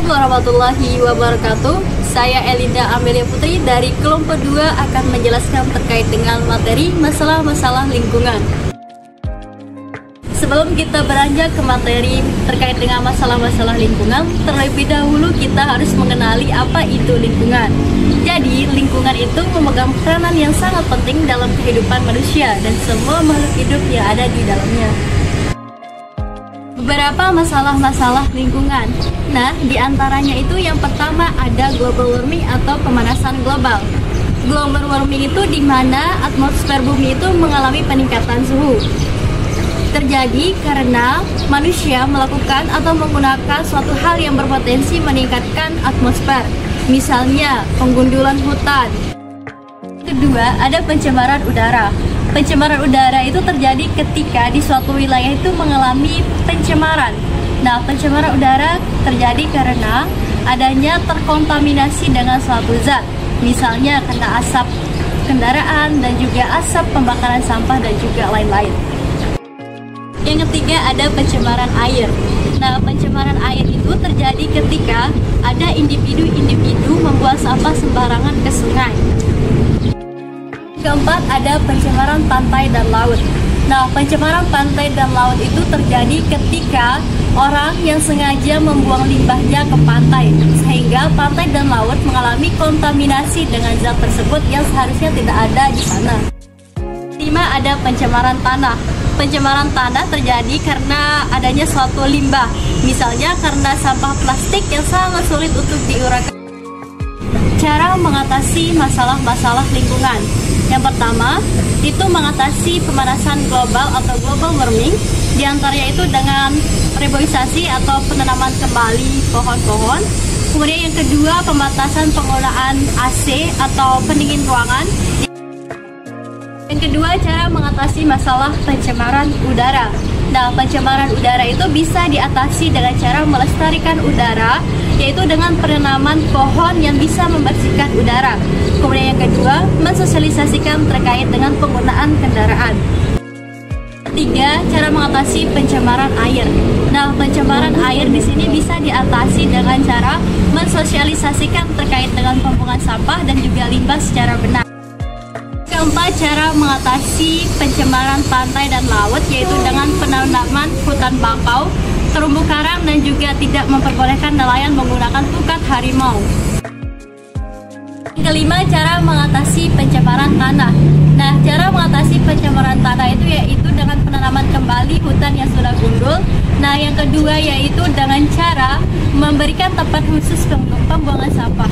warahmatullahi wabarakatuh. Saya Elinda Amelia Putri dari kelompok 2 akan menjelaskan terkait dengan materi masalah-masalah lingkungan. Sebelum kita beranjak ke materi terkait dengan masalah-masalah lingkungan, terlebih dahulu kita harus mengenali apa itu lingkungan. Jadi, lingkungan itu memegang peranan yang sangat penting dalam kehidupan manusia dan semua makhluk hidup yang ada di dalamnya. Beberapa masalah-masalah lingkungan. Nah, diantaranya itu yang pertama ada global warming atau pemanasan global. Global warming itu di mana atmosfer bumi itu mengalami peningkatan suhu. Terjadi karena manusia melakukan atau menggunakan suatu hal yang berpotensi meningkatkan atmosfer, misalnya penggundulan hutan. Kedua, ada pencemaran udara. Pencemaran udara itu terjadi ketika di suatu wilayah itu mengalami pencemaran. Nah, pencemaran udara terjadi karena adanya terkontaminasi dengan suatu zat, misalnya karena asap kendaraan dan juga asap pembakaran sampah dan juga lain-lain. Yang ketiga ada pencemaran air. Nah, pencemaran air itu terjadi ketika ada individu-individu membuang sampah sembarangan ke sungai. Keempat ada pencemaran pantai dan laut. Nah, pencemaran pantai dan laut itu terjadi ketika orang yang sengaja membuang limbahnya ke pantai, sehingga pantai dan laut mengalami kontaminasi dengan zat tersebut yang seharusnya tidak ada di sana. 5 ada pencemaran tanah. Pencemaran tanah terjadi karena adanya suatu limbah, misalnya karena sampah plastik yang sangat sulit untuk diuraikan. Cara mengatasi masalah-masalah lingkungan. Yang pertama, itu mengatasi pemanasan global atau global warming, diantaranya itu dengan reboisasi atau penanaman kembali pohon-pohon. Kemudian yang kedua, pembatasan penggunaan AC atau pendingin ruangan. Yang kedua, cara mengatasi masalah pencemaran udara. Nah, pencemaran udara itu bisa diatasi dengan cara melestarikan udara, yaitu dengan penanaman pohon yang bisa membersihkan udara. Kemudian yang kedua, mensosialisasikan terkait dengan penggunaan kendaraan. Ketiga, cara mengatasi pencemaran air. Nah, pencemaran air di sini bisa diatasi dengan cara mensosialisasikan terkait dengan pembuangan sampah dan juga limbah secara benar. Keempat, cara mengatasi pencemaran pantai dan laut, yaitu dengan penanaman hutan bakau, terumbu karang, dan juga tidak memperbolehkan nelayan menggunakan tukat harimau. Kelima, cara mengatasi pencemaran tanah. Nah, cara mengatasi pencemaran tanah itu yaitu dengan penanaman kembali hutan yang sudah gundul. Nah, yang kedua yaitu dengan cara memberikan tempat khusus untuk pembuangan sampah.